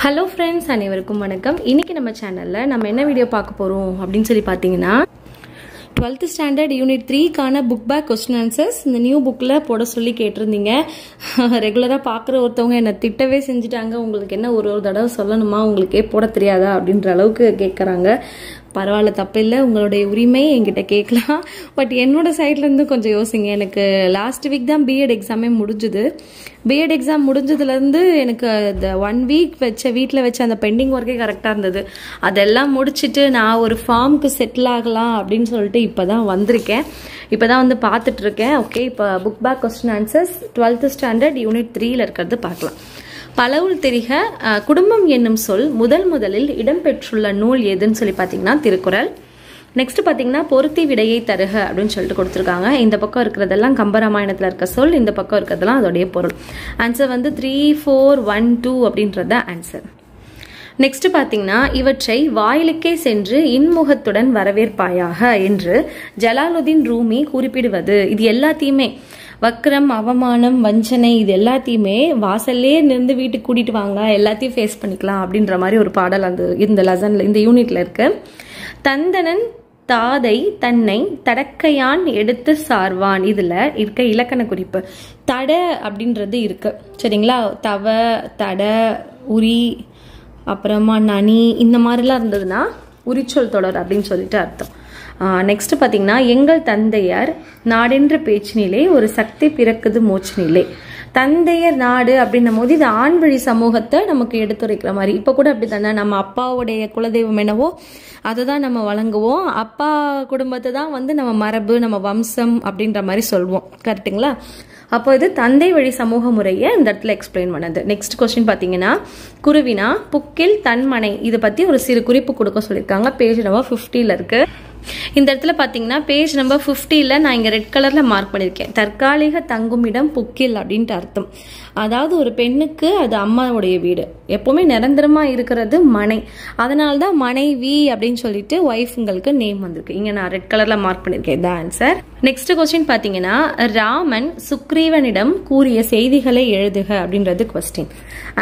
Hello friends, அனைவருக்கும் வணக்கம். இன்னைக்கு நம்ம சேனல்ல நம்ம என்ன வீடியோ பார்க்க போறோம் அப்படினு சொல்லி பாத்தீங்கன்னா 12th standard unit 3 கான book back question answers இந்த நியூ bookல போட சொல்லி கேட்டிருந்தீங்க. ரெகுலரா பார்க்குற ஒருத்தவங்க என்ன திட்டவே செஞ்சிட்டாங்க. உங்களுக்கு என்ன ஒரு தடவை சொல்லணுமா, உங்களுக்கே போட தெரியாதா அப்படின்ற அளவுக்கு கேக்குறாங்க. பரவாயில்ல, தப்பு இல்லை, உங்களுடைய உரிமை என்கிட்ட கேட்கலாம். பட் என்னோட சைட்லேருந்து கொஞ்சம் யோசிங்க. எனக்கு லாஸ்ட் வீக் தான் பிஎட் எக்ஸாமே முடிஞ்சுது. பிஎட் எக்ஸாம் முடிஞ்சதுலேருந்து எனக்கு இந்த 1 வீக் வீட்டில் வச்ச அந்த பெண்டிங் ஒர்க்கே கரெக்டாக இருந்தது. அதெல்லாம் முடிச்சுட்டு நான் ஒரு ஃபார்முக்கு செட்டில் ஆகலாம் அப்படின்னு சொல்லிட்டு இப்போ தான் வந்திருக்கேன். இப்போ தான் வந்து பார்த்துட்ருக்கேன். ஓகே, இப்போ book back question answers 12th standard unit 3ல் இருக்கிறது பார்க்கலாம். பலவுள் தெரிக குடும்பம் என்னும் சொல் முதலில் இடம்பெற்றுள்ள நூல் எதுன்னு சொல்லி பார்த்தீங்கன்னா திருக்குறள். நெக்ஸ்ட் பார்த்தீங்கன்னா பொருத்தி விடையை தருக அப்படின்னு சொல்லிட்டு கொடுத்துருக்காங்க. இந்த பக்கம் இருக்கிறதெல்லாம் கம்பராமாயணத்தில் இருக்க சொல், இந்த பக்கம் இருக்கிறதெல்லாம் அதோடைய பொருள். ஆன்சர் வந்து 3, 4, 1, 2 அப்படின்றத ஆன்சர். நெக்ஸ்ட் பார்த்தீங்கன்னா இவற்றை வாயிலுக்கே சென்று இன்முகத்துடன் வரவேற்பாயாக என்று ஜலாலுதீன் ரூமி குறிப்பிடுவது. இது எல்லாத்தையுமே வக்ரம், அவமானம், வஞ்சனை, இது எல்லாத்தையுமே வாசல்லே நின்று வீட்டுக்கு கூட்டிட்டு வாங்க, எல்லாத்தையும் ஃபேஸ் பண்ணிக்கலாம் அப்படின்ற மாதிரி ஒரு பாடல் அந்த இந்த லெசன்ல இந்த யூனிட்ல இருக்கு. தந்தனன் தாதை தன்னை தடக்கையான் எடுத்து சார்வான், இதுல இருக்க இலக்கண குறிப்பு தட அப்படின்றது இருக்கு. சரிங்களா? தவ, தட, உரி, அப்புறமா நனி, இந்த மாதிரிலாம் இருந்ததுன்னா உரிச்சொல் தொடர் அப்படின்னு சொல்லிட்டு அர்த்தம். நெக்ஸ்ட் பார்த்தீங்கன்னா எங்கள் தந்தையார் நாடென்ற பேச்சினிலே ஒரு சக்தி பிறக்குது மூச்சினிலே. தந்தையர் நாடு அப்படின்னும் போது இது ஆண் வழி சமூகத்தை நமக்கு எடுத்துரைக்கிற மாதிரி. இப்போ கூட அப்படி தானே, நம்ம அப்பாவுடைய குலதெய்வம் என்னவோ அதை தான் நம்ம வழங்குவோம். அப்பா குடும்பத்தை தான் வந்து நம்ம மரபு, நம்ம வம்சம் அப்படின்ற மாதிரி சொல்வோம். கரெக்டுங்களா? அப்போ இது தந்தை வழி சமூக முறையை இந்த இடத்துல எக்ஸ்பிளைன் பண்ணது. நெக்ஸ்ட் கொஸ்டின் பார்த்தீங்கன்னா குருவினா புக்கில் தன்மனை, இதை பற்றி ஒரு சிறு குறிப்பு கொடுக்க சொல்லியிருக்காங்க. பேஜ் நம்பர் 50ல் இருக்கு. இந்த இடத்துல பார்த்தீங்கன்னா பேஜ் நம்பர் 50ல் நான் இங்கே ரெட் கலரில் மார்க் பண்ணியிருக்கேன். தற்காலிக தங்குமிடம் புக்கில் அப்படின்ட்டு அர்த்தம். அதாவது ஒரு பெண்ணுக்கு அது அம்மாவுடைய வீடு, எப்பவுமே நிரந்தரமாக இருக்கிறது மனை. அதனால தான் மனைவி அப்படின்னு சொல்லிட்டு ஒய்ஃபுங்களுக்கு நேம் வந்திருக்கு. இங்கே நான் ரெட் கலரில் மார்க் பண்ணியிருக்கேன். இதான் ஆன்சர். நெக்ஸ்ட் கொஸ்டின் பார்த்தீங்கன்னா ராமன் சுக்ரீவனிடம் கூறிய செய்திகளை எழுதுக அப்படின்றது கொஸ்டின்.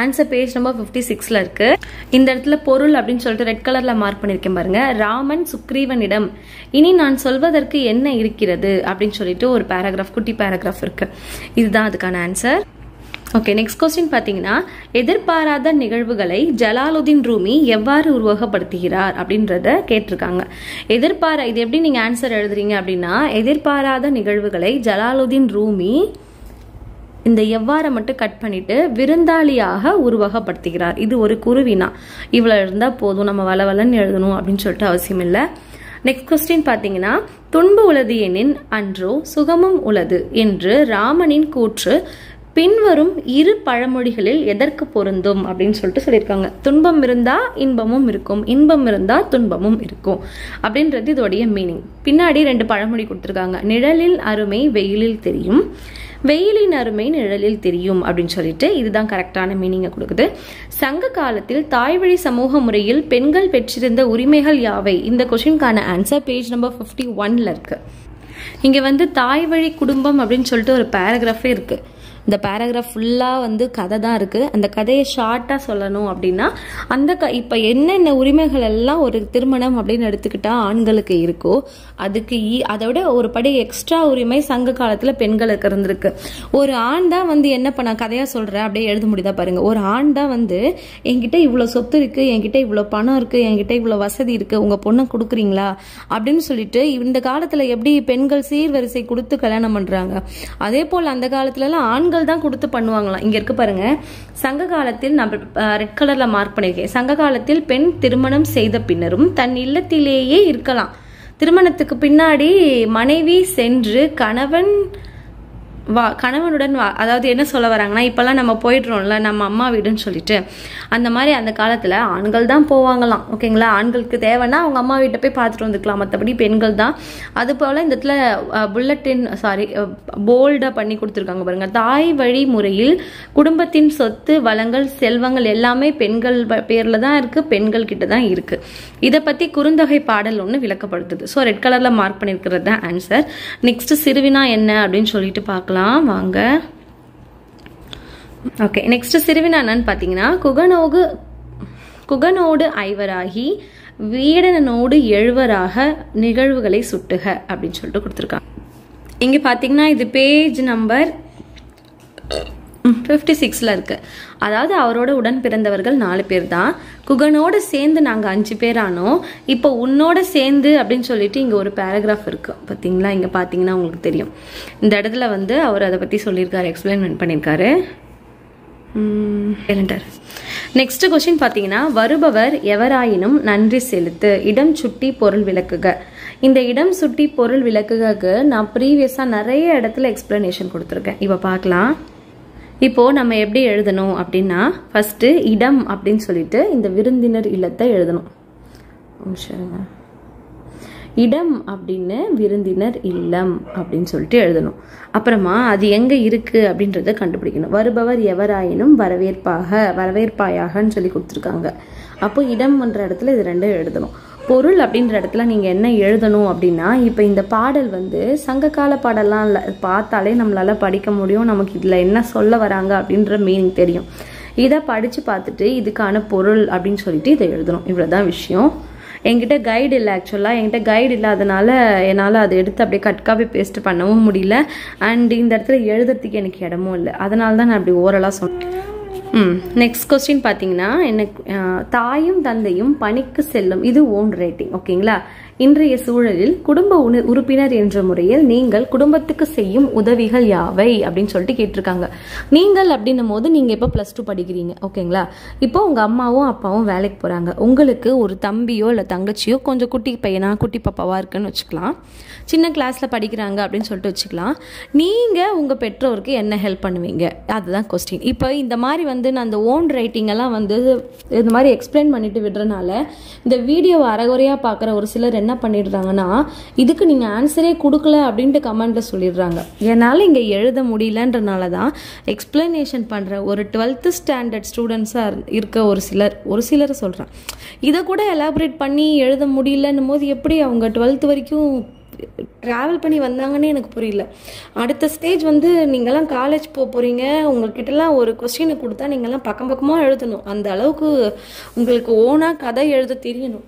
ஆன்சர் பேஜ் நம்பர் 56ல் இருக்கு. இந்த இடத்துல பொருள் அப்படின்னு சொல்லிட்டு ரெட் கலர்ல மார்க் பண்ணிருக்கேன் பாருங்க. ராமன் சுக்ரீவனிடம் இனி நான் சொல்வதற்கு என்ன இருக்கிறது அப்படின்னு சொல்லிட்டு ஒரு பேராகிராஃப், குட்டி பேராகிராஃப் இருக்கு. இதுதான் அதுக்கான ஆன்சர். ஓகே, நெக்ஸ்ட் கொஸ்டின் பார்த்தீங்கன்னா எதிர்பாராத நிகழ்வுகளை ஜலாலுதீன் ரூமி எவ்வாறு உருவகப்படுத்துகிறார் அப்படின்றத கேட்டிருக்காங்க. இது எப்படி நீங்க ஆன்சர் எழுதுறீங்க அப்படின்னா எதிர்பாராத நிகழ்வுகளை ஜலாலுதீன் ரூமி இந்த எவ்வாறு மட்டும் கட் பண்ணிட்டு விருந்தாளியாக உருவகப்படுத்துகிறார். இது ஒரு குருவினா, இவ்வளவு இருந்தா போதும், நம்ம வளவலன்னு எழுதணும் அப்படின்னு சொல்லிட்டு அவசியம் இல்லை. நெக்ஸ்ட் கொஸ்டின் பார்த்தீங்கன்னா துன்பு உளது எனின் அன்றோ சுகமும் உளது என்று ராமனின் கூற்று பின்வரும் இரு பழமொழிகளில் எதற்கு பொருந்தும் அப்படின்னு சொல்லிட்டு சொல்லியிருக்காங்க. துன்பம் இருந்தா இன்பமும் இருக்கும், இன்பம் இருந்தா துன்பமும் இருக்கும் அப்படின்றது இதோடைய மீனிங். பின்னாடி 2 பழமொழி கொடுத்துருக்காங்க. நிழலில் அருமை வெயிலில் தெரியும், வெயிலின் அருமை நிழலில் தெரியும் அப்படின்னு சொல்லிட்டு இதுதான் கரெக்டான மீனிங்கை கொடுக்குது. சங்க காலத்தில் தாய்வழி சமூக முறையில் பெண்கள் பெற்றிருந்த உரிமைகள் யாவை? இந்த கொஸ்டினுக்கான ஆன்சர் பேஜ் நம்பர் 51ல் இருக்கு. இங்க வந்து தாய் வழி குடும்பம் அப்படின்னு சொல்லிட்டு ஒரு பேராகிராஃபே இருக்கு. இந்த பேராகிராஃப் ஃபுல்லாக வந்து கதை தான் இருக்குது. அந்த கதையை ஷார்ட்டாக சொல்லணும் அப்படின்னா இப்போ என்னென்ன உரிமைகள் எல்லாம் ஒரு திருமணம் அப்படின்னு எடுத்துக்கிட்டா ஆண்களுக்கு இருக்கோ அதுக்கு அதை விட ஒரு படி எக்ஸ்ட்ரா உரிமை சங்க காலத்தில் பெண்களுக்கு இருந்திருக்கு. ஒரு ஆண் தான் வந்து என்ன பண்ண கதையாக சொல்கிறேன் அப்படியே எழுத முடியுதா பாருங்க. ஒரு ஆண் தான் வந்து என்கிட்ட இவ்வளோ சொத்து இருக்குது, என்கிட்ட இவ்வளோ பணம் இருக்குது, என்கிட்ட இவ்வளோ வசதி இருக்குது, உங்கள் பொண்ணை கொடுக்குறீங்களா அப்படின்னு சொல்லிட்டு இந்த காலத்தில் எப்படி பெண்கள் சீர்வரிசை கொடுத்து கல்யாணம் பண்ணுறாங்க, அதே போல் அந்த காலத்துலலாம் ஆண்கள் தான் கொடுத்து பண்ணுவாங்களாம். இங்க இருக்கு பாருங்க. சங்க காலத்தில் நான் ரெட் கலர்ல மார்க் பண்ணிருக்கேன். சங்க காலத்தில் பெண் திருமணம் செய்த பின்னரும் தன் இல்லத்திலேயே இருக்கலாம். திருமணத்துக்கு பின்னாடி மனைவி சென்று கணவனுடன் அதாவது என்ன சொல்ல வராங்கன்னா இப்பெல்லாம் நம்ம போயிடுறோம்ல நம்ம அம்மா வீடுன்னு சொல்லிட்டு, அந்த மாதிரி அந்த காலத்துல ஆண்கள் தான் போவாங்களாம். ஓகேங்களா? ஆண்களுக்கு தேவைன்னா அவங்க அம்மா வீட்டை போய் பார்த்துட்டு வந்துக்கலாம், மற்றபடி பெண்கள் தான். அது போல இந்த இடத்துல போல்டா பண்ணி கொடுத்துருக்காங்க பாருங்க. தாய் வழி முறையில் குடும்பத்தின் சொத்து, வளங்கள், செல்வங்கள் எல்லாமே பெண்கள் பேர்ல தான் இருக்கு, பெண்கள் கிட்ட தான் இருக்கு. இதை பத்தி குறுந்தொகை பாடல் ஒன்று விளக்கப்படுத்துது. ஸோ ரெட் கலர்ல மார்க் பண்ணிருக்கிறது தான் ஆன்சர். நெக்ஸ்ட் சிறுவினா என்ன அப்படின்னு சொல்லிட்டு பார்க்கலாம் வாங்க. ஓகே, நெக்ஸ்ட் சிறுவினா என்னன்னு பார்த்தீங்கன்னா குகனோடு ஐவராகி வீடனோடு எழுவராக நிகழ்வுகளை சுட்டுக அப்படின்னு சொல்லிட்டு கொடுத்துருக்காங்க. இங்க பாத்தீங்கன்னா இது பேஜ் நம்பர் 56ல இருக்கு. அதாவது அவரோட உடன் பிறந்தவர்கள் 4 பேர் தான். குகனோட சேர்ந்து நாங்க 5 பேர் ஆனோம். இப்போ உன்னோட சேர்ந்து அப்படின்னு சொல்லிட்டு இங்க ஒரு பேராகிராஃப் இருக்கு பாத்தீங்களா. இங்க பாத்தீங்கன்னா உங்களுக்கு தெரியும். இந்த இடத்துல வந்து அவர் அதை பத்தி சொல்லியிருக்காரு, எக்ஸ்பிளைன் பண்ணியிருக்காரு. நெக்ஸ்ட் கொஸ்டின் பாத்தீங்கன்னா, வருபவர் எவராயினும் நன்றி செலுத்து, இடம் சுட்டி பொருள் விளக்குக. இந்த இடம் சுட்டி பொருள் விளக்குகளுக்கு நான் ப்ரீவியஸா நிறைய இடத்துல எக்ஸ்பிளனேஷன் கொடுத்துருக்கேன். இப்போ பார்க்கலாம். இப்போ நம்ம எப்படி எழுதணும் அப்படின்னா, ஃபர்ஸ்ட் இடம் அப்படின்னு சொல்லிட்டு இந்த விருந்தினர் இல்லத்தை எழுதணும். இடம் அப்படின்னு விருந்தினர் இல்லம் அப்படின்னு சொல்லிட்டு எழுதணும். அப்புறமா அது எங்க இருக்கு அப்படின்றத கண்டுபிடிக்கணும். வருபவர் எவராயினும் வரவேற்பாயாகன்னு சொல்லி கொடுத்துருக்காங்க. அப்போ இடம்ன்ற இடத்துல இது 2 எழுதணும். பொருள் அப்படின்ற இடத்துல நீங்க என்ன எழுதணும் அப்படின்னா, இப்ப இந்த பாடல் வந்து சங்ககால பாடலாம் இல்ல, பார்த்தாலே நம்மளால படிக்க முடியும். நமக்கு இதுல என்ன சொல்ல வராங்க அப்படின்ற மீனிங் தெரியும். இதை படிச்சு பார்த்துட்டு இதுக்கான பொருள் அப்படின்னு சொல்லிட்டு இதை எழுதணும். இவ்வளவுதான் விஷயம். என்கிட்ட கைடு இல்லை. ஆக்சுவலாக என்கிட்ட கைடு இல்லாதனால என்னால் அதை எடுத்து அப்படியே கட் காப்பி பேஸ்ட் பண்ணவும் முடியல. அண்ட் இந்த இடத்துல எழுதுறதுக்கு எனக்கு இடமும் இல்லை. அதனால தான் நான் அப்படி ஓரலாக சொன்னேன். நெக்ஸ்ட் கொஸ்டின் பார்த்தீங்கன்னா, எனக்கு தாயும் தந்தையும் பணிக்கு செல்லும். இது ஓன் ரைட்டிங். ஓகேங்களா. இன்றைய சூழலில் குடும்ப உறுப்பினர் என்ற முறையில் நீங்கள் குடும்பத்துக்கு செய்யும் உதவிகள் யாவை அப்படின்னு சொல்லிட்டு கேட்டிருக்காங்க. நீங்கள் அப்படின்னும் போது நீங்க இப்போ +2 படிக்கிறீங்க. ஓகேங்களா. இப்போ உங்க அம்மாவும் அப்பாவும் வேலைக்கு போறாங்க. உங்களுக்கு ஒரு தம்பியோ இல்லை தங்கச்சியோ கொஞ்சம் குட்டி பையனா குட்டி பாப்பாவா இருக்குன்னு வச்சுக்கலாம். சின்ன கிளாஸ்ல படிக்கிறாங்க அப்படின்னு சொல்லிட்டு வச்சுக்கலாம். நீங்க உங்க பெற்றோருக்கு என்ன ஹெல்ப் பண்ணுவீங்க, அதுதான் கொஸ்டின். இப்போ இந்த மாதிரி வந்து நான் அந்த ஓன் ரைட்டிங் எல்லாம் வந்து இந்த மாதிரி எக்ஸ்பிளைன் பண்ணிட்டு விடுறதுனால இந்த வீடியோவை அரைகுறையா பார்க்குற ஒரு சிலர் என்ன பண்ணிடுறாங்கன்னா, இதுக்கு நீங்க ஆன்சரே கொடுக்கல அப்படின்ட்டு கமெண்ட்ல சொல்லிடுறாங்க. என்னால் இங்க எழுத முடியலன்றனால தான் எக்ஸ்பிளனேஷன் பண்ற ஒரு 12th ஸ்டாண்டர்ட் ஸ்டூடெண்ட்ஸா இருக்க ஒரு சிலர் சொல்றேன். இதை கூட எலாபரேட் பண்ணி எழுத முடியலன்னும் போது எப்படி அவங்க 12th வரைக்கும் ட்ராவல் பண்ணி வந்தாங்கன்னு எனக்கு புரியல. அடுத்த ஸ்டேஜ் வந்து நீங்கள்லாம் காலேஜ் போகிறீங்க. உங்கள்கிட்டலாம் ஒரு கொஸ்டினை கொடுத்தா நீங்கள்லாம் பக்கம் பக்கமாக எழுதணும். அந்த அளவுக்கு உங்களுக்கு ஓனாக கதை எழுத தெரியணும்.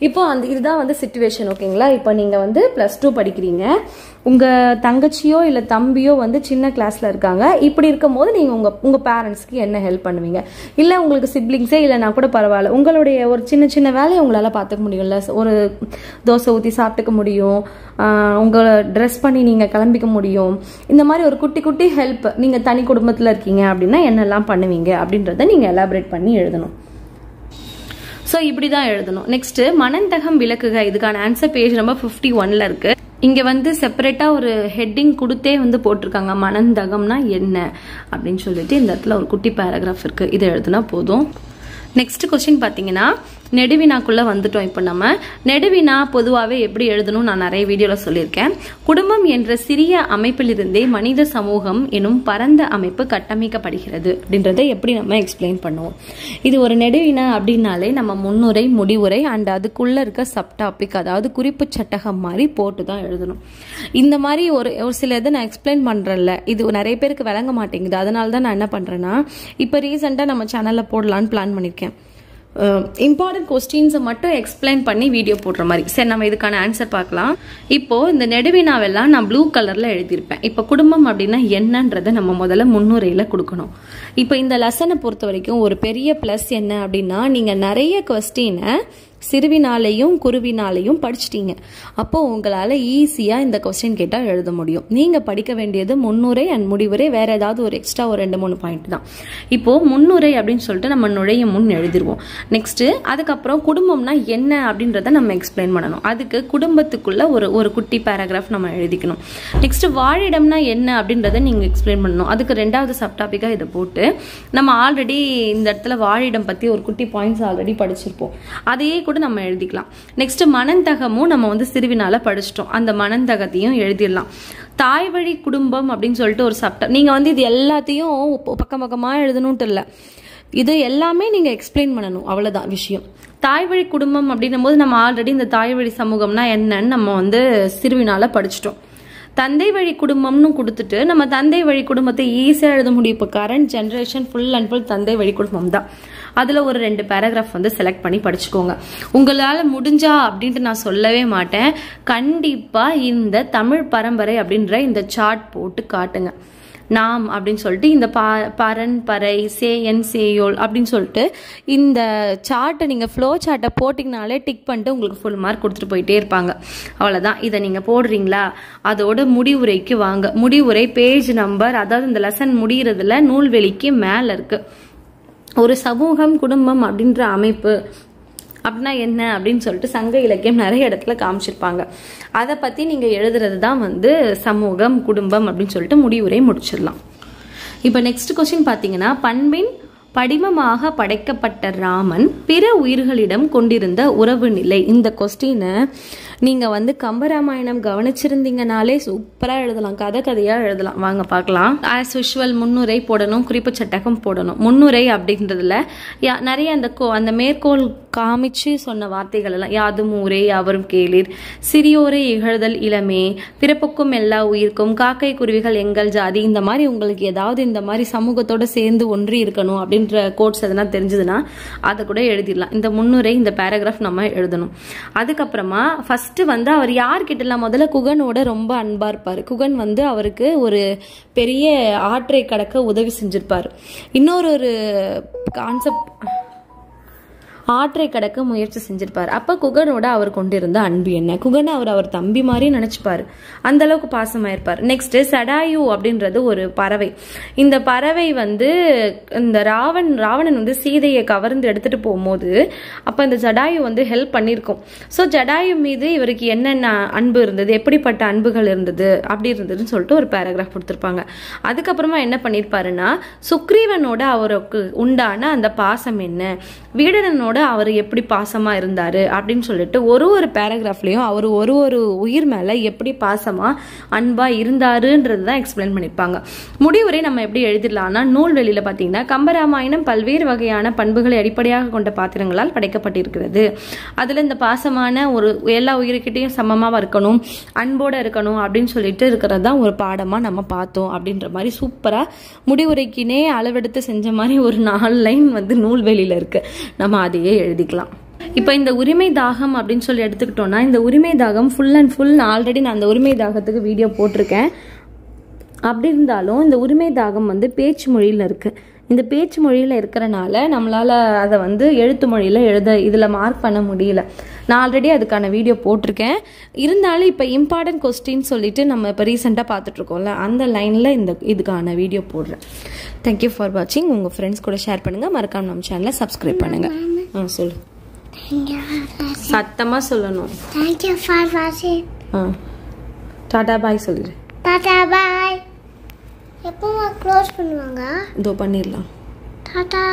இப்போ இதுதான் வந்து சிச்சுவேஷன். ஓகேங்களா. இப்போ நீங்கள் வந்து +2 படிக்கிறீங்க. உங்கள் தங்கச்சியோ இல்லை தம்பியோ வந்து சின்ன கிளாஸில் இருக்காங்க. இப்படி இருக்கும் போது நீங்கள் உங்கள் பேரண்ட்ஸ்க்கு என்ன ஹெல்ப் பண்ணுவீங்க? இல்லை உங்களுக்கு சிப்ளிங்ஸே இல்லைனா கூட பரவாயில்ல, உங்களுடைய ஒரு சின்ன வேலையை உங்களால் பார்த்துக்க முடியும்ல. ஒரு தோசை ஊற்றி சாப்பிட்டுக்க முடியும், உங்களை ட்ரெஸ் பண்ணி நீங்கள் கிளம்பிக்க முடியும். இந்த மாதிரி ஒரு குட்டி ஹெல்ப் நீங்கள் தனி குடும்பத்தில் இருக்கீங்க அப்படின்னா என்னெல்லாம் பண்ணுவீங்க அப்படின்றத நீங்கள் எலாபரேட் பண்ணி எழுதணும். ஸோ இப்படி தான் எழுதணும். நெக்ஸ்ட் மனந்தகம் விளக்குக. இதுக்கான ஆன்சர் பேஜ் நம்பர் 51ல இருக்கு. இங்க வந்து செப்பரேட்டா ஒரு ஹெட்டிங் கொடுத்தே வந்து போட்டிருக்காங்க, மனந்தகம்னா என்ன அப்படின்னு சொல்லிட்டு. இந்த இடத்துல ஒரு குட்டி பேராகிராஃப் இருக்கு, இதை எழுதுனா போதும். நெக்ஸ்ட் கொஸ்டின் பார்த்தீங்கன்னா, நெடுவினாக்குள்ள வந்துட்டோம். இப்போ நம்ம நெடுவினா பொதுவாகவே எப்படி எழுதணும் நான் நிறைய வீடியோவில் சொல்லியிருக்கேன். குடும்பம் என்ற சிறிய அமைப்பிலிருந்தே மனித சமூகம் எனும் பரந்த அமைப்பு கட்டமைக்கப்படுகிறது அப்படின்றத எப்படி நம்ம எக்ஸ்பிளைன் பண்ணுவோம். இது ஒரு நெடுவினா அப்படின்னாலே நம்ம முன்னுரை, முடிவுரை அண்ட் அதுக்குள்ள இருக்க சப்டாபிக், அதாவது குறிப்பு சட்டகம் மாதிரி போட்டு தான் எழுதணும். இந்த மாதிரி ஒரு சில இதை நான் எக்ஸ்பிளைன் பண்றேன்ல, இது நிறைய பேருக்கு விளங்க மாட்டேங்குது. அதனால தான் நான் என்ன பண்றேன்னா, இப்போ ரீசெண்டாக நம்ம சேனல்ல போடலான்னு பிளான் பண்ணிருக்கேன். இம்பார்ட்டன்ட் கொஸ்டின்ஸை மட்டும் எக்ஸ்பிளைன் பண்ணி வீடியோ போடுற மாதிரி. சரி, நம்ம இதுக்கான ஆன்சர் பார்க்கலாம். இப்போ இந்த நெடுவினாவெல்லாம் நான் ப்ளூ கலர்ல எழுதியிருப்பேன். இப்போ குடும்பம் அப்படின்னா என்னன்றதை நம்ம முதல்ல முன்னுரையில கொடுக்கணும். இப்போ இந்த லெசனை பொறுத்த வரைக்கும் ஒரு பெரிய பிளஸ் என்ன அப்படின்னா, நீங்க நிறைய கொஸ்டினை சிறுவினாலையும் குருவினாலையும் படிச்சிட்டீங்க. அப்போ உங்களால ஈஸியா இந்த கொஸ்டின் கேட்டா எழுத முடியும். நீங்க படிக்க வேண்டியது முன்னுரை அண்ட் முடிவுரை, வேற ஏதாவது ஒரு எக்ஸ்ட்ரா ஒரு 2-3 பாயிண்ட் தான். இப்போ முன்னுரை அப்படின்னு சொல்லிட்டு நம்ம நுழைய முன் எழுதிருவோம். நெக்ஸ்ட் அதுக்கப்புறம் குடும்பம்னா என்ன அப்படின்றத நம்ம எக்ஸ்பிளைன் பண்ணணும். அதுக்கு குடும்பத்துக்குள்ள ஒரு குட்டி பேராகிராஃப் நம்ம எழுதிக்கணும். நெக்ஸ்ட் வாழிடம்னா என்ன அப்படின்றத நீங்க எக்ஸ்பிளைன் பண்ணணும். அதுக்கு 2வது சப்டாபிக்கா இதை போட்டு நம்ம ஆல்ரெடி இந்த இடத்துல வாழிடம் பத்தி ஒரு குட்டி பாயிண்ட்ஸ் ஆல்ரெடி படிச்சிருப்போம், அதையே கூட நம்ம எழுதிக்கலாம். நெக்ஸ்ட் மனந்தகமும் நம்ம வந்து சிறுவினால படிச்சிட்டோம், அந்த மனந்தகத்தையும் எழுதிடலாம். தாய் வழி குடும்பம் அப்படின்னு சொல்லிட்டு ஒரு சப்டா, நீங்க வந்து இது எல்லாத்தையும் பக்கமா எழுதணும்ட்டு இல்லை, இது எல்லாமே நீங்க எக்ஸ்பிளைன் பண்ணணும், அவ்வளவுதான் விஷயம். தாய் வழி குடும்பம் அப்படின்னும் போது நம்ம ஆல்ரெடி இந்த தாய் வழி சமூகம்னா என்னன்னு நம்ம வந்து சிறுவினால படிச்சிட்டோம். தந்தை வழி குடும்பம்னு கொடுத்துட்டு நம்ம தந்தை வழி குடும்பத்தை ஈஸியாக எழுத முடியும். இப்போ current generation full and full தந்தை வழி குடும்பம் தான். அதில் ஒரு 2 பேராகிராஃப் வந்து செலக்ட் பண்ணி படிச்சுக்கோங்க. உங்களால் முடிஞ்சா அப்படின்ட்டு நான் சொல்லவே மாட்டேன். கண்டிப்பாக இந்த தமிழ் பரம்பரை அப்படின்ற இந்த சார்ட் போட்டு காட்டுங்க. நாம் அப்படின்னு சொல்லிட்டு இந்த பரன் பறை சேயன் சேயோல் அப்படின்னு சொல்லிட்டு இந்த சார்ட்டை நீங்கள் ஃப்ளோ சார்ட்டை போட்டிங்கனாலே டிக் பண்ணிட்டு உங்களுக்கு ஃபுல் மார்க் கொடுத்துட்டு போயிட்டே இருப்பாங்க. அவ்வளோதான். இதை நீங்கள் போடுறீங்களா, அதோட முடிவுரைக்கு வாங்க. முடிவுரை பேஜ் நம்பர், அதாவது இந்த லெசன் முடிகிறதுல நூல்வெளிக்கு மேலே இருக்குது. ஒரு சமூகம் குடும்பம் அப்படின்ற அமைப்பு அப்படின்னா என்ன அப்படின்னு சொல்லிட்டு சங்க இலக்கியம் நிறைய இடத்துல காமிச்சிருப்பாங்க. அதை பற்றி நீங்கள் எழுதுறது தான் வந்து சமூகம் குடும்பம் அப்படின்னு சொல்லிட்டு முடிவுரை முடிச்சிடலாம். இப்போ நெக்ஸ்ட் கொஸ்டின் பார்த்தீங்கன்னா, பண்பின் படிமமாக படைக்கப்பட்ட ராமன் பிற உயிர்களிடம் கொண்டிருந்த உறவு நிலை. இந்த கொஸ்டினை நீங்கள் வந்து கம்பராமாயணம் கவனிச்சிருந்தீங்கனாலே சூப்பராக எழுதலாம், கதையாக எழுதலாம். வாங்க பார்க்கலாம். ஆஸ் யூஷுவல் முன்னுரை போடணும், குறிப்பு சட்டகம் போடணும். முன்னுரை அப்படின்றதுல நிறைய அந்த மேற்கோள் காமிச்சு சொன்ன வார்த்தைகள் எல்லாம் யாதும் ஊரே யாவரும் கேளீர், சிறியோரை இகழ்தல் இளமே, பிறப்புக்கும் எல்லா உயிர்க்கும், காக்கை குருவிகள் எங்கள் ஜாதி, இந்த மாதிரி உங்களுக்கு ஏதாவது இந்த மாதிரி சமூகத்தோட சேர்ந்து ஒன்றி இருக்கணும் அப்படின்ற கோட்ஸ் எதனா தெரிஞ்சதுன்னா அதை கூட எழுதிடலாம். இந்த முன்னுரை இந்த பேராகிராஃப் நம்ம எழுதணும். அதுக்கப்புறமா ஃபர்ஸ்ட் வந்து அவர் யார்கிட்டலாம், முதல்ல குகனோட ரொம்ப அன்பா இருப்பாரு. குகன் வந்து அவருக்கு ஒரு பெரிய ஆற்றை கடக்க உதவி செஞ்சிருப்பாரு. இன்னொரு கான்செப்ட், ஆற்றை கடக்க முயற்சி செஞ்சிருப்பார். அப்ப குகனோட அவர் கொண்டிருந்த அன்பு என்ன, குகனை அவர் தம்பி மாதிரி நினைச்சுப்பாரு, அந்த அளவுக்கு பாசமாயிருப்பார். நெக்ஸ்ட் சடாயு அப்படின்றது ஒரு பறவை. இந்த பறவை வந்து இந்த ராவணன் வந்து சீதையை கவர்ந்து எடுத்துட்டு போகும்போது அப்ப இந்த ஜடாயு வந்து ஹெல்ப் பண்ணியிருக்கும். ஸோ ஜடாயு மீது இவருக்கு என்னென்ன அன்பு இருந்தது, எப்படிப்பட்ட அன்புகள் இருந்தது அப்படி இருந்ததுன்னு சொல்லிட்டு ஒரு பேராகிராஃப் கொடுத்துருப்பாங்க. அதுக்கப்புறமா என்ன பண்ணியிருப்பாருன்னா, சுக்ரீவனோட அவருக்கு உண்டான அந்த பாசம் என்ன, வீடனோட அவர் எப்படி பாசமா இருந்தாரு அப்படின்னு சொல்லிட்டு ஒரு பேராகிராஃப்லயும் அவர் ஒரு உயிர் மேல எப்படி பாசமா அன்பா இருந்தாருன்றது தான் எக்ஸ்பிளைன் பண்ணிருப்பாங்க. முடிவுரை நம்ம எப்படி எழுதிடலாம்னா, நூல்வெளியில பாத்தீங்கன்னா கம்பராமாயணம் பல்வேறு வகையான பண்புகளை அடிப்படையாக கொண்ட பாத்திரங்களால் படைக்கப்பட்டிருக்கிறது. அதுல இந்த பாசமான ஒரு எல்லா உயிர்கிட்டையும் சமமா இருக்கணும், அன்போட இருக்கணும் அப்படின்னு சொல்லிட்டு இருக்கிறது தான் ஒரு பாடமா நம்ம பார்த்தோம் அப்படின்ற மாதிரி சூப்பரா முடிவுரைக்குனே அளவெடுத்து செஞ்ச மாதிரி ஒரு 4 லைன் வந்து நூல்வெளியில இருக்கு. நம்ம அதையே எழுதிக்கலாம். இப்போ இந்த உரிமை தாகம் அப்படின்னு சொல்லி எடுத்துக்கிட்டோம்னா, இந்த உரிமை தாகம் ஃபுல் அண்ட் ஃபுல் ஆல்ரெடி நான் அந்த உரிமை தாகத்துக்கு வீடியோ போட்டிருக்கேன். அப்படி இருந்தாலும் இந்த உரிமை தாகம் வந்து பேச்சு மொழியில் இருக்கு. இந்த பேச்சு மொழியில் இருக்கிறனால நம்மளால அதை வந்து எழுத்து மொழியில் இதில் மார்க் பண்ண முடியல. நான் ஆல்ரெடி அதுக்கான வீடியோ போட்டிருக்கேன். இருந்தாலும் இப்போ இம்பார்ட்டன்ட் கொஸ்டின் சொல்லிட்டு நம்ம இப்போ ரீசெண்டாக பார்த்துட்டு இருக்கோம்ல, அந்த லைனில் இதுக்கான வீடியோ போடுறேன். தேங்க்யூ ஃபார் வாட்சிங். உங்கள் ஃப்ரெண்ட்ஸ் கூட ஷேர் பண்ணுங்கள். மறக்காம நம்ம சேனலை சப்ஸ்கிரைப் பண்ணுங்கள். சொல்லு, சத்தமாக சொல்லணும். தேங்க்யூ ஃபார் வாட்சிங். டாடா பாய் சொல்லிடு. டாடா பாய். எப்போ க்ளோஸ் பண்ணுவாங்க? இதோ பண்ணிடலாம். டாடா.